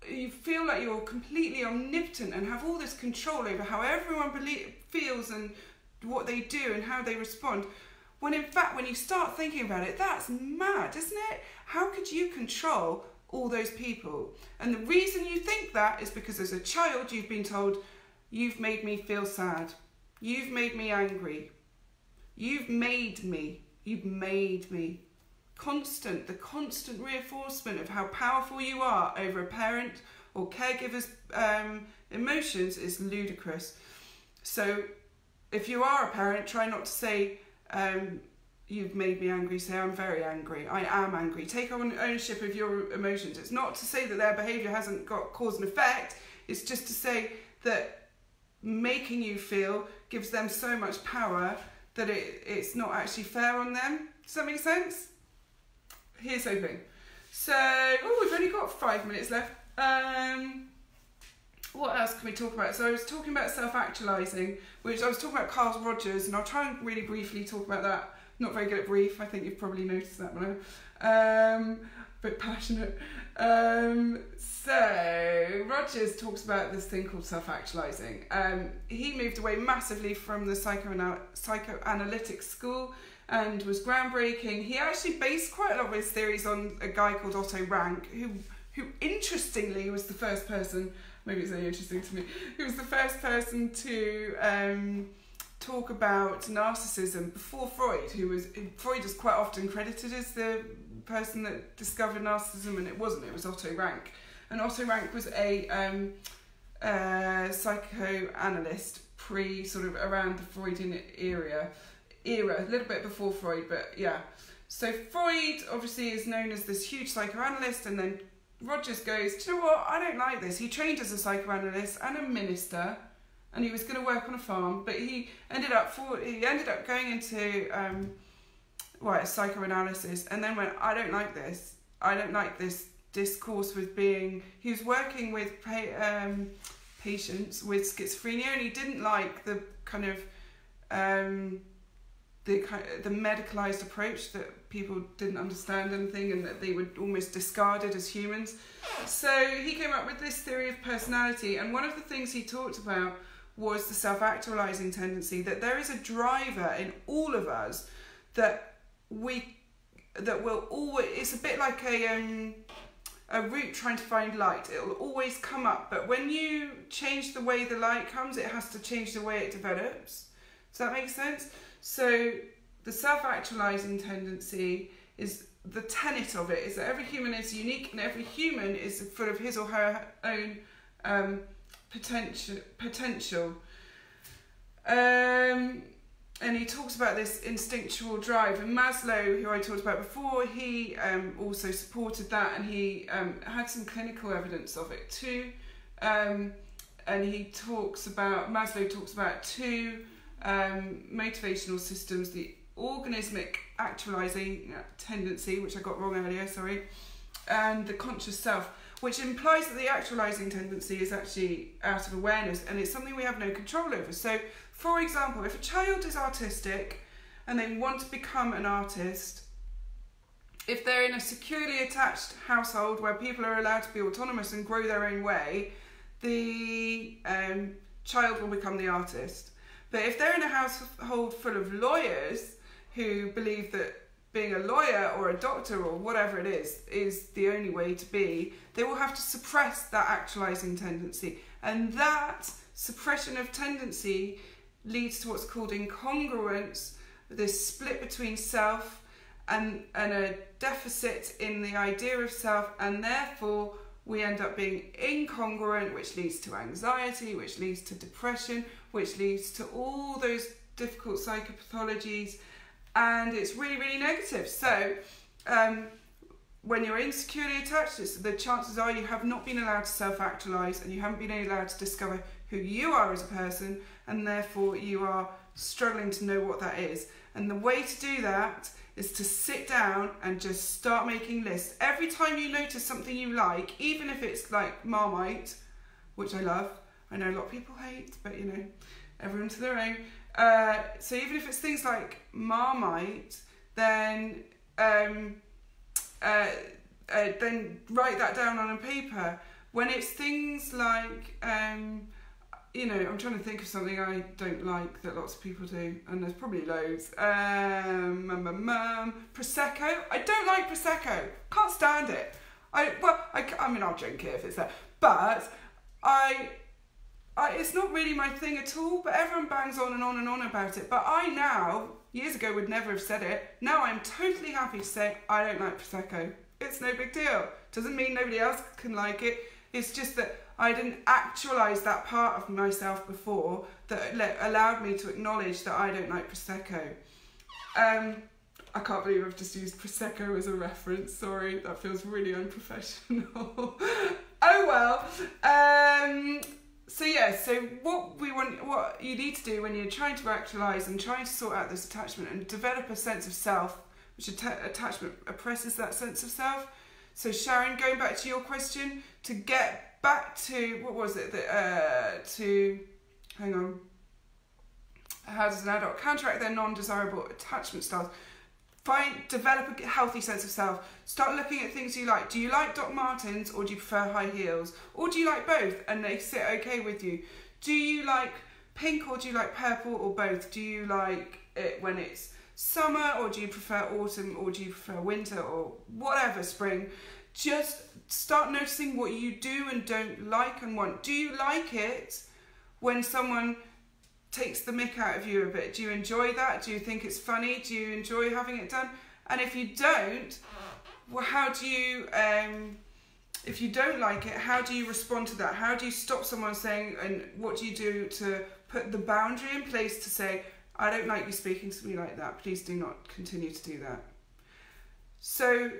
you feel like you're completely omnipotent and have all this control over how everyone feels and what they do and how they respond. When in fact, when you start thinking about it, that's mad, isn't it? How could you control all those people? And the reason you think that is because as a child, you've been told, you've made me feel sad. You've made me angry. You've made me. The constant reinforcement of how powerful you are over a parent or caregiver's emotions is ludicrous. So if you are a parent, try not to say, you've made me angry, say I'm very angry, I am angry. Take on ownership of your emotions. It's not to say that their behaviour hasn't got cause and effect, it's just to say that making you feel gives them so much power that it's not actually fair on them. Does that make sense? Here's hoping. So, we've only got 5 minutes left. What else can we talk about? So I was talking about self-actualising, which I was talking about Carl Rogers, and I'll try and really briefly talk about that. I'm not very good at brief, I think you've probably noticed that now. A bit passionate. So Rogers talks about this thing called self-actualising. He moved away massively from the psychoanalytic school and was groundbreaking. He actually based quite a lot of his theories on a guy called Otto Rank, who interestingly was the first person, maybe it's only interesting to me, who was the first person to talk about narcissism before Freud. Freud is quite often credited as the person that discovered narcissism, and it wasn't, it was Otto Rank. And Otto Rank was a psychoanalyst sort of around the Freudian era, a little bit before Freud, but yeah. So Freud obviously is known as this huge psychoanalyst, and then Rogers goes, do you know what, I don't like this. He trained as a psychoanalyst and a minister, and he was going to work on a farm, but he ended up going into psychoanalysis, and then went, I don't like this. I don't like this discourse with being... He was working with patients with schizophrenia, and he didn't like the kind of the medicalised approach that people didn't understand anything, and that they were almost discarded as humans. So he came up with this theory of personality, and one of the things he talked about was the self-actualising tendency, that there is a driver in all of us that will always... It's a bit like a route trying to find light. It will always come up, but when you change the way the light comes, it has to change the way it develops. Does that make sense? So the self-actualizing tendency is, the tenet of it is that every human is unique, and every human is full of his or her own potential. And he talks about this instinctual drive. And Maslow, who I talked about before, he also supported that, and he had some clinical evidence of it too. And Maslow talks about two motivational systems: the organismic actualizing tendency, which I got wrong earlier, sorry, and the conscious self, which implies that the actualizing tendency is actually out of awareness, and it's something we have no control over. So, for example, if a child is artistic and they want to become an artist, if they're in a securely attached household where people are allowed to be autonomous and grow their own way, the child will become the artist. But if they're in a household full of lawyers who believe that being a lawyer or a doctor or whatever it is the only way to be, they will have to suppress that actualizing tendency. And that suppression of tendency leads to what's called incongruence, this split between self and a deficit in the idea of self, and therefore we end up being incongruent, which leads to anxiety, which leads to depression, which leads to all those difficult psychopathologies, and it's really, really negative. So when you're insecurely attached, the chances are you have not been allowed to self-actualise, and you haven't been allowed to discover who you are as a person, and therefore you are struggling to know what that is. And the way to do that is to sit down and just start making lists. Every time you notice something you like, even if it's like Marmite, which I love, I know a lot of people hate, but you know, everyone to their own. So even if it's things like Marmite, then write that down on a paper. When it's things like, you know, I'm trying to think of something I don't like that lots of people do, and there's probably loads. Prosecco. I don't like Prosecco. Can't stand it. I mean, I'll drink it if it's there, but it's not really my thing at all. But everyone bangs on and on and on about it. But I now, years ago, would never have said it. Now I'm totally happy to say I don't like Prosecco. It's no big deal. Doesn't mean nobody else can like it. It's just that I didn't actualise that part of myself before that allowed me to acknowledge that I don't like Prosecco. I can't believe I've just used Prosecco as a reference. Sorry, that feels really unprofessional. Oh well. So yeah, so what you need to do when you're trying to actualise and trying to sort out this attachment and develop a sense of self, which attachment oppresses that sense of self. So Sharon, going back to your question, to get back to, what was it, how does an adult counteract their non-desirable attachment styles? Develop a healthy sense of self. Start looking at things you like. Do you like Doc Martens, or do you prefer high heels? Or do you like both and they sit okay with you? Do you like pink, or do you like purple, or both? Do you like it when it's summer, or do you prefer autumn, or do you prefer winter, or whatever, spring? Just start noticing what you do and don't like and want. Do you like it when someone takes the mick out of you a bit? Do you enjoy that? Do you think it's funny? Do you enjoy having it done? And if you don't, well, how do you, if you don't like it, how do you respond to that? How do you stop someone saying, and what do you do to put the boundary in place to say, I don't like you speaking to me like that, please do not continue to do that. So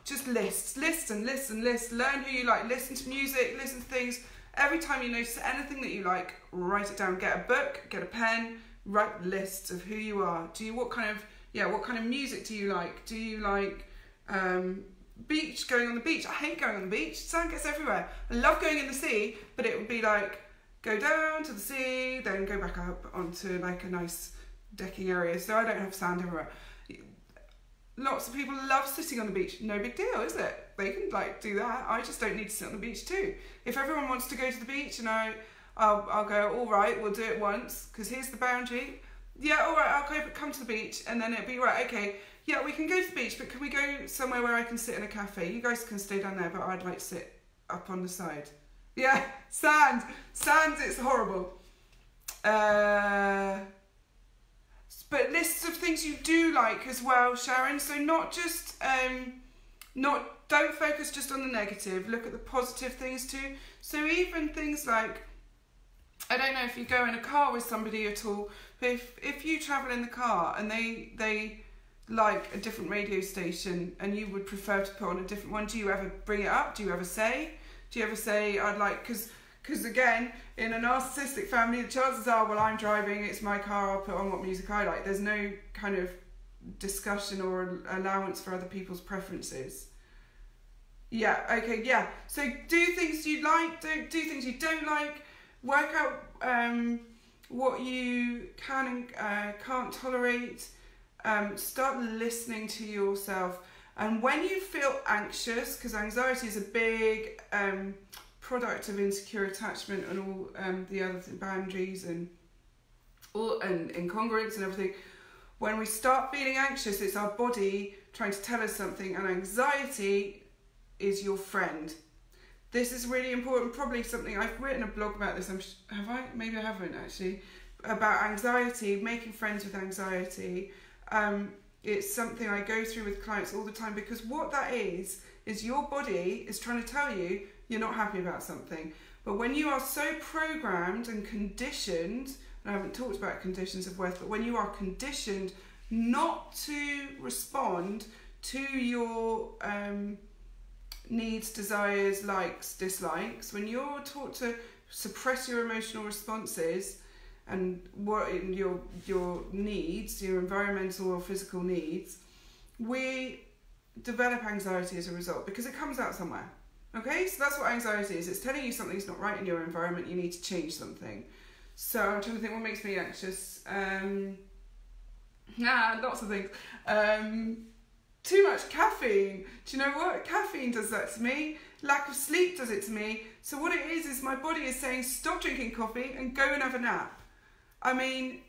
just list and list and list. Learn who you like. Listen to music, listen to things. Every time you notice anything that you like, write it down. Get a book, get a pen, write lists of who you are. What kind of music do you like? Do you like going on the beach? I hate going on the beach. Sand gets everywhere. I love going in the sea, but it would be like go down to the sea, then go back up onto like a nice decking area, so I don't have sand everywhere. Lots of people love sitting on the beach. No big deal, is it? They can like do that. I just don't need to sit on the beach too. If everyone wants to go to the beach and I'll go, all right, we'll do it once, because here's the boundary. Yeah, all right, I'll go, come to the beach, and then it'll be right, okay, yeah, we can go to the beach, but can we go somewhere where I can sit in a cafe? You guys can stay down there, but I'd like to sit up on the side. Yeah, sand, it's horrible. But lists of things you do like as well, Sharon. So not just, don't focus just on the negative. Look at the positive things too. So even things like, I don't know if you go in a car with somebody at all, but if you travel in the car and they like a different radio station and you would prefer to put on a different one, do you ever bring it up? Do you ever say, I'd like, because again, in a narcissistic family, the chances are, well, I'm driving, it's my car, I'll put on what music I like. There's no kind of discussion or allowance for other people's preferences. Yeah, okay, yeah. So do things you like, do things you don't like, work out what you can and can't tolerate, start listening to yourself. And when you feel anxious, because anxiety is a big product of insecure attachment and all the other boundaries and incongruence and everything. When we start feeling anxious, it's our body trying to tell us something, and anxiety is your friend. This is really important, probably something, I've written a blog about this, have I? Maybe I haven't actually, about anxiety, making friends with anxiety. It's something I go through with clients all the time, because what that is your body is trying to tell you you're not happy about something. But when you are so programmed and conditioned, and I haven't talked about conditions of worth, but when you are conditioned not to respond to your needs, desires, likes, dislikes, when you're taught to suppress your emotional responses and what in your needs, your environmental or physical needs, we develop anxiety as a result, because it comes out somewhere. Okay, so that's what anxiety is. It's telling you something's not right in your environment, you need to change something. So I'm trying to think what makes me anxious. Lots of things. Too much caffeine. Do you know what? Caffeine does that to me. Lack of sleep does it to me. So what it is my body is saying, stop drinking coffee and go and have a nap. I mean,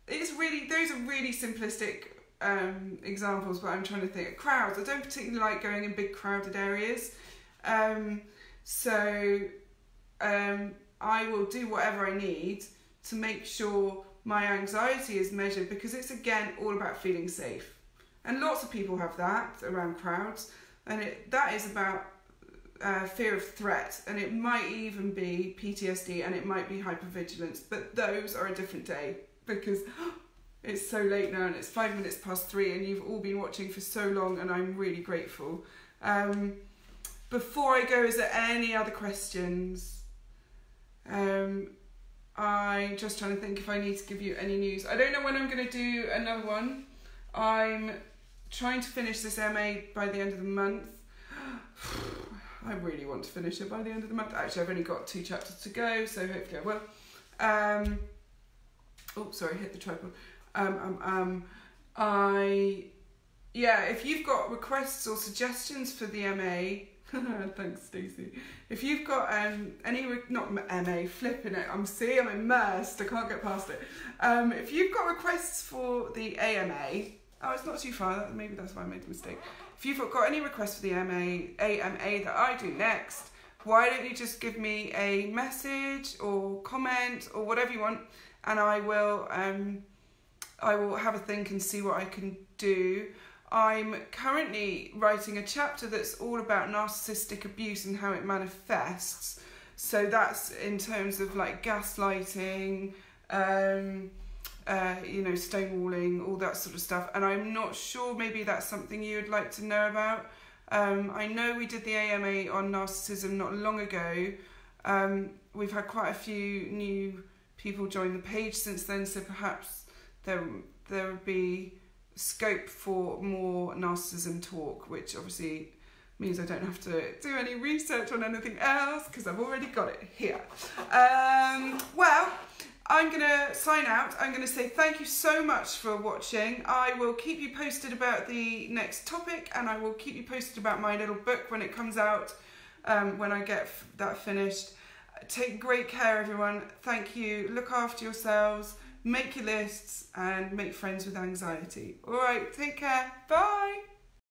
those are really simplistic examples, but I'm trying to think. Crowds. I don't particularly like going in big crowded areas. I will do whatever I need to make sure my anxiety is measured, because it's again all about feeling safe. And lots of people have that around crowds, and that is about fear of threat, and it might even be PTSD, and it might be hypervigilance, but those are a different day, because it's so late now and it's 5 minutes past 3 and you've all been watching for so long, and I'm really grateful. Before I go, is there any other questions? I'm just trying to think if I need to give you any news. I don't know when I'm going to do another one. I'm trying to finish this MA by the end of the month. I really want to finish it by the end of the month. Actually, I've only got 2 chapters to go, so hopefully I will. Oh, sorry, hit the tripod. If you've got requests or suggestions for the MA, thanks, Stacey. If you've got not MA, flipping it. I'm immersed. I can't get past it. If you've got requests for the AMA, it's not too far. Maybe that's why I made the mistake. If you've got any requests for the AMA that I do next, why don't you just give me a message or comment or whatever you want, and I will have a think and see what I can do. I'm currently writing a chapter that's all about narcissistic abuse and how it manifests. So that's in terms of like gaslighting, you know, stonewalling, all that sort of stuff. And I'm not sure, maybe that's something you would like to know about. I know we did the AMA on narcissism not long ago. We've had quite a few new people join the page since then, so perhaps there would be scope for more narcissism talk, which obviously means I don't have to do any research on anything else because I've already got it here. Well, I'm going to sign out. I'm going to say thank you so much for watching. I will keep you posted about the next topic, and I will keep you posted about my little book when it comes out, when I get that finished. Take great care, everyone. Thank you. Look after yourselves. Make your lists and make friends with anxiety. All right, take care. Bye.